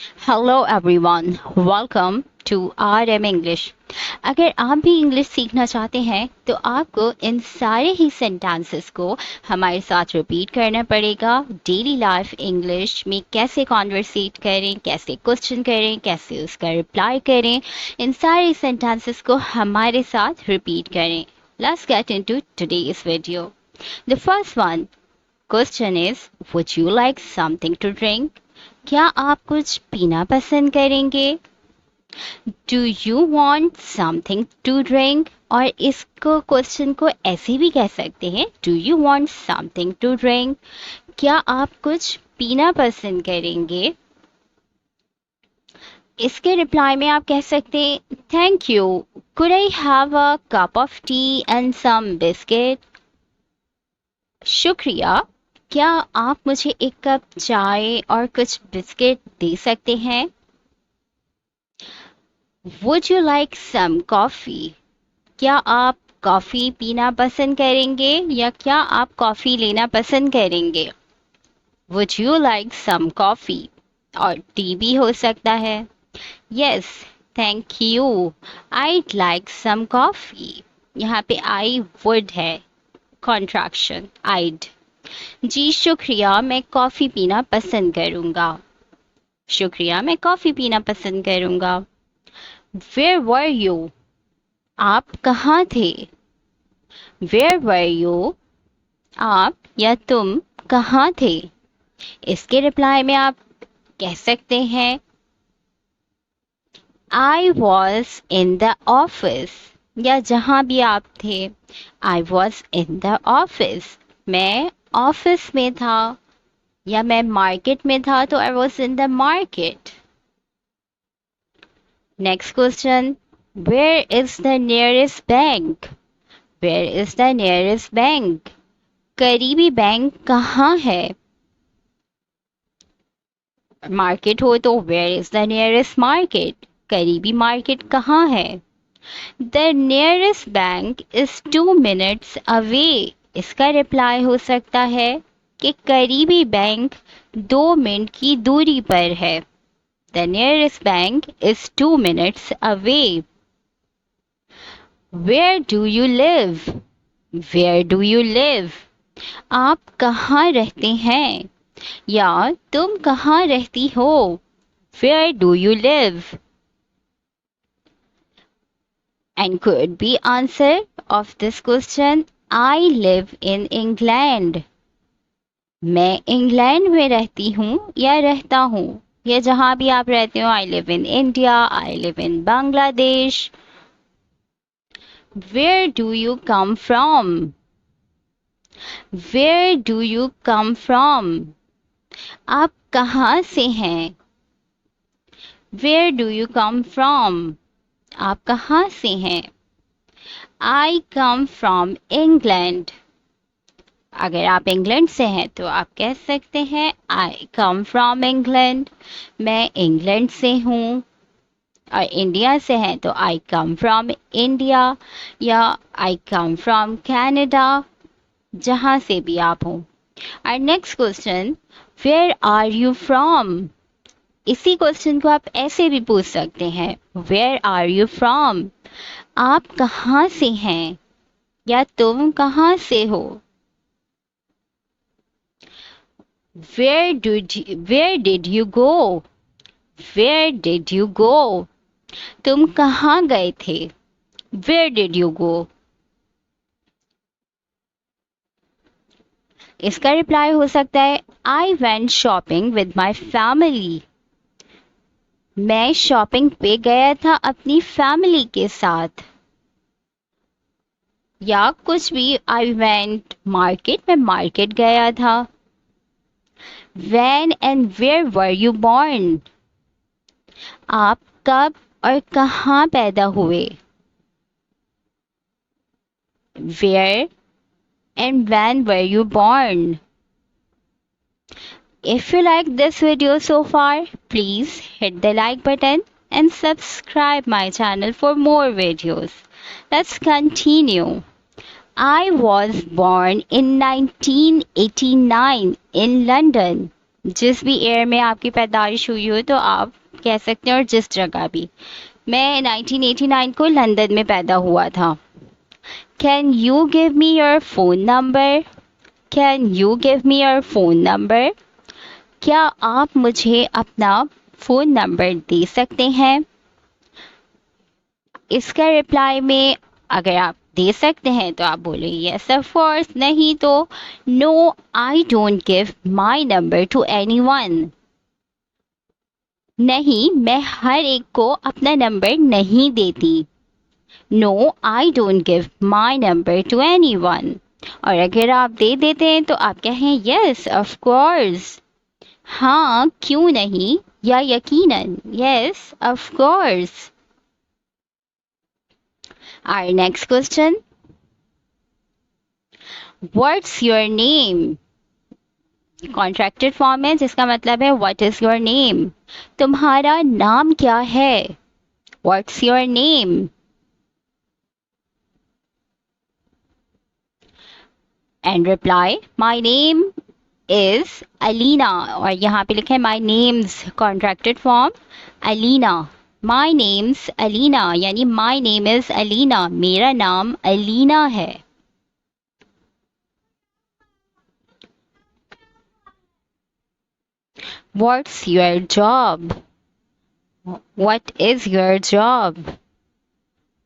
Hello everyone, welcome to RM English. अगर आप भी इंग्लिश सीखना चाहते हैं तो आपको इन सारे ही सेंटेंसेस को हमारे साथ रिपीट करना पड़ेगा। डेली लाइफ इंग्लिश में कैसे कॉन्वर्सेट करें, कैसे क्वेश्चन करें, कैसे उसका रिप्लाई करें, इन सारे सेंटेंसेस को हमारे साथ रिपीट करें। Let's get into today's video. The first one question is, would you like something to drink? क्या आप कुछ पीना पसंद करेंगे? Do you want something to drink? और इसको क्वेश्चन को ऐसे भी कह सकते हैं, do you want something to drink? क्या आप कुछ पीना पसंद करेंगे? इसके रिप्लाई में आप कह सकते हैं, thank you, could I have a cup of tea and some biscuit? शुक्रिया, क्या आप मुझे एक कप चाय और कुछ बिस्किट दे सकते हैं? Would you like some coffee? क्या आप कॉफ़ी पीना पसंद करेंगे या क्या आप कॉफ़ी लेना पसंद करेंगे? Would you like some coffee? और टी भी हो सकता है। Yes, thank you. I'd like some coffee. यहाँ पे I would है, contraction, I'd. जी शुक्रिया, मैं कॉफ़ी पीना पसंद करूँगा। शुक्रिया, मैं कॉफ़ी पीना पसंद करूँगा। Where were you? आप कहाँ थे? Where were you? आप या तुम कहाँ थे? इसके रिप्लाई में आप कह सकते हैं, I was in the office. या जहाँ भी आप थे, I was in the office. मैं ऑफिस में था या मैं मार्केट में था तो I was in the market. Next question. Where is the nearest bank? Where is the nearest bank? करीबी बैंक कहाँ है? मार्केट हो तो where is the nearest market? करीबी मार्केट कहाँ है? The nearest bank is 2 minutes away. इसका reply हो सकता है कि करीबी बैंक 2 मिनट की दूरी पर है। The nearest bank is 2 minutes away. Where do you live? Where do you live? आप कहाँ रहते हैं या तुम कहाँ रहती हो? Where do you live? And could be answer of this question, I live in England. मैं इंग्लैंड में रहती हूँ या रहता हूँ, या जहाँ भी आप रहते हो, I live in India, I live in Bangladesh. Where do you come from? Where do you come from? आप कहाँ से हैं? Where do you come from? आप कहाँ से हैं? I come from England. अगर आप इंग्लैंड से हैं तो आप कह सकते हैं I come from England. मैं इंग्लैंड से हूँ। और इंडिया से हैं तो I come from India या I come from Canada, जहाँ से भी आप हो। और next question, Where are you from? इसी क्वेश्चन को आप ऐसे भी पूछ सकते हैं, Where are you from? आप कहाँ से हैं या तुम कहाँ से हो? Where did you go? Where did you go? तुम कहाँ गए थे? Where did you go? इसका रिप्लाई हो सकता है, I went shopping with my family. मैं शॉपिंग पे गया था अपनी फैमिली के साथ। या कुछ भी, I went market, मैं मार्केट गया था। When and where were you born? आप कब और कहाँ पैदा हुए? Where and when were you born? If you like this video so far, please hit the like button and subscribe my channel for more videos. Let's continue. I was born in 1989 in London. जिस भी year में आपकी पैदाइश हुई हो तो आप कह सकते हैं, और जिस जगह भी। मैं 1989 को लंदन में पैदा हुआ था। Can you give me your phone number? Can you give me your phone number? क्या आप मुझे अपना फ़ोन नंबर दे सकते हैं? इसका रिप्लाई में अगर आप दे सकते हैं तो आप बोले यस ऑफ कोर्स, नहीं तो no I don't give my number to anyone. नहीं, मैं हर एक को अपना नंबर नहीं देती। No I don't give my number to anyone. और अगर आप दे देते हैं तो आप कहें यस ऑफ कोर्स, हाँ क्यों नहीं, या यकीनन, yes of course. Our next question. What's your name? Contracted form है जिसका मतलब है what is your name? तुम्हारा नाम क्या है? What's your name? And reply, my name is Alina, और यहाँ पे लिखे my name's contracted form Alina. My name's Alina यानी my name is Alina, मेरा नाम अलीना है। What's your job? What is your job?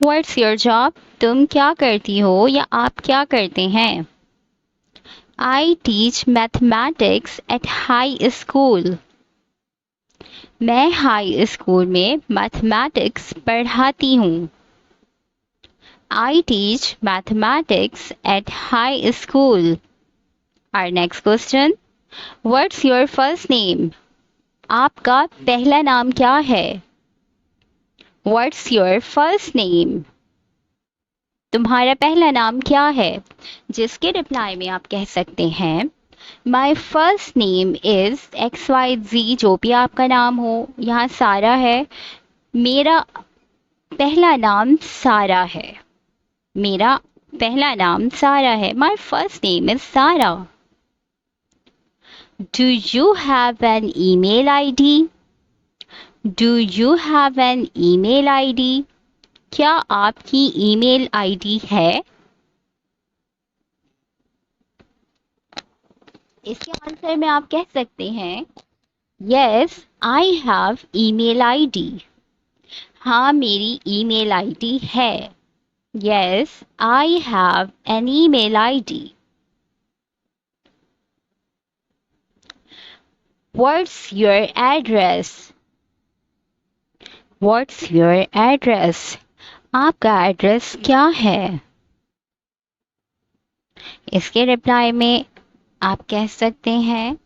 What's your job? तुम क्या करती हो या आप क्या करते हैं? I teach mathematics at high school. मैं हाई स्कूल में मैथमेटिक्स पढ़ाती हूँ। I teach mathematics at high school. Our next question. What's your first name? आपका पहला नाम क्या है? What's your first name? तुम्हारा पहला नाम क्या है? जिसके रिप्लाई में आप कह सकते हैं My first name is XYZ, जो भी आपका नाम हो। यहाँ सारा है, मेरा पहला नाम सारा है। मेरा पहला नाम सारा है। My first name is Sara. Do you have an email ID? Do you have an email ID? क्या आपकी ईमेल आईडी है? इसके आंसर में आप कह सकते हैं Yes, I have email ID. हाँ, मेरी ईमेल आईडी है। Yes, I have an email ID. What's your address? What's your address? आपका एड्रेस क्या है? इसके रिप्लाई में आप कह सकते हैं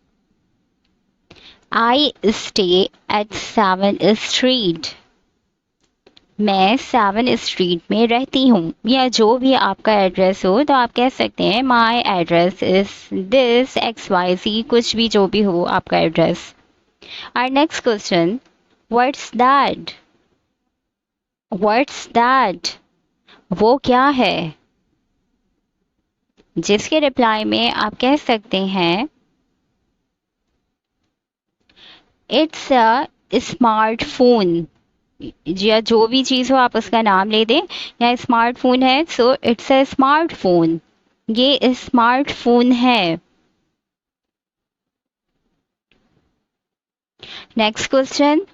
I stay at 7th Street. मैं 7th Street में रहती हूँ। या जो भी आपका एड्रेस हो तो आप कह सकते हैं My address is this XYZ, कुछ भी जो भी हो आपका address. Our next question. What's that? What's that? वो क्या है? जिसके रिप्लाई में आप कह सकते हैं इट्स अ स्मार्टफोन। या जो भी चीज़ हो आप उसका नाम ले दें। या स्मार्टफोन है सो इट्स अ स्मार्टफोन, ये स्मार्टफोन है। Next question.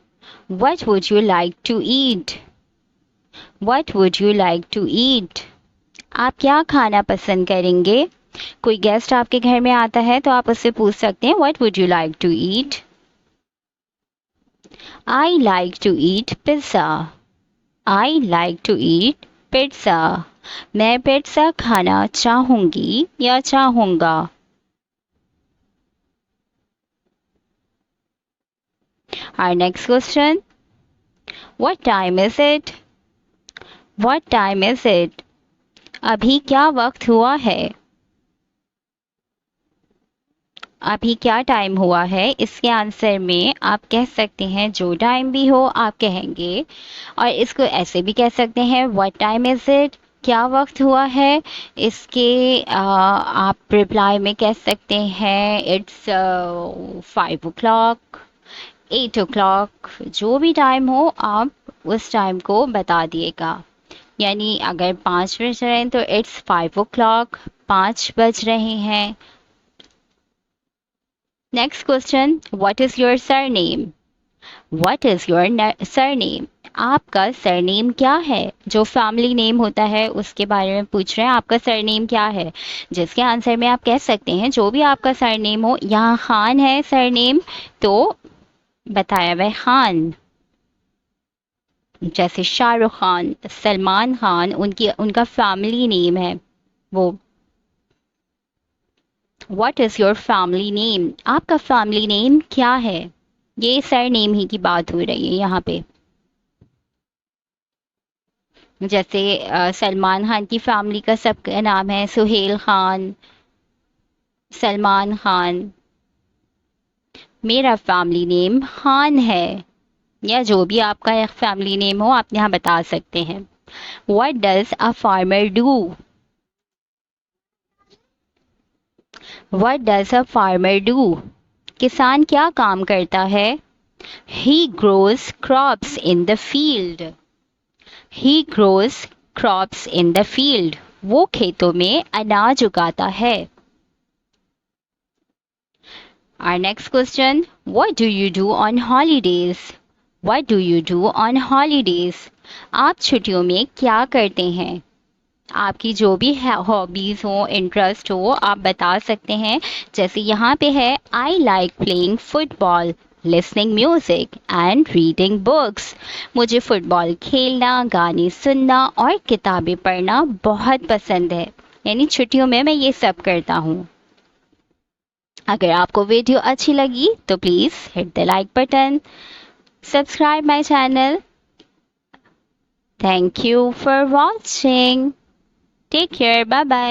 What would you like to eat? What would you like to eat? आप क्या खाना पसंद करेंगे? कोई गेस्ट आपके घर में आता है तो आप उससे पूछ सकते हैं what would you like to eat? I like to eat pizza. I like to eat pizza. मैं पिज्ज़ा खाना चाहूंगी या चाहूंगा। Our next question. What time is it? What time is it? अभी क्या वक्त हुआ है? अभी क्या टाइम हुआ है? इसके आंसर में आप कह सकते हैं जो टाइम भी हो आप कहेंगे। और इसको ऐसे भी कह सकते हैं व्हाट टाइम इज इट? क्या वक्त हुआ है इसके आप रिप्लाई में कह सकते हैं इट्स 5 o'clock, 8 o'clock, जो भी टाइम हो आप उस टाइम को बता दिएगा। यानी अगर 5 बज रहे हैं तो इट्स 5 o'clock, 5 बज रहे हैं। Next question, what is your surname? What is your surname? आपका सरनेम क्या है? जो फैमिली नेम होता है उसके बारे में पूछ रहे हैं, आपका सरनेम क्या है? जिसके आंसर में आप कह सकते हैं जो भी आपका सरनेम हो। यहाँ खान है सरनेम, तो बताया हुआ है खान। जैसे शाहरुख खान, सलमान खान, उनका फैमिली नेम है वो। What is your family name? आपका फैमिली नेम क्या है? ये सरनेम ही की बात हो रही है यहाँ पे। जैसे सलमान खान की फैमिली का सबका नाम है सुहेल खान, सलमान खान। मेरा फैमिली नेम खान है, या जो भी आपका एक फैमिली नेम हो आप यहाँ बता सकते हैं। What does a farmer do? What does a farmer do? किसान क्या काम करता है? ही grows crops in the field. He grows crops in the field. वो खेतों में अनाज उगाता है। Our next question, what do you do on holidays? What do you do on holidays? आप छुट्टियों में क्या करते हैं? आपकी जो भी हॉबीज हो, इंटरेस्ट हो, आप बता सकते हैं। जैसे यहाँ पे है, I like playing football, listening music and reading books. मुझे फुटबॉल खेलना, गाने सुनना और किताबें पढ़ना बहुत पसंद है। यानी छुट्टियों में मैं ये सब करता हूँ। अगर आपको वीडियो अच्छी लगी तो please hit the like button, subscribe my channel. Thank you for watching. Take care, bye bye.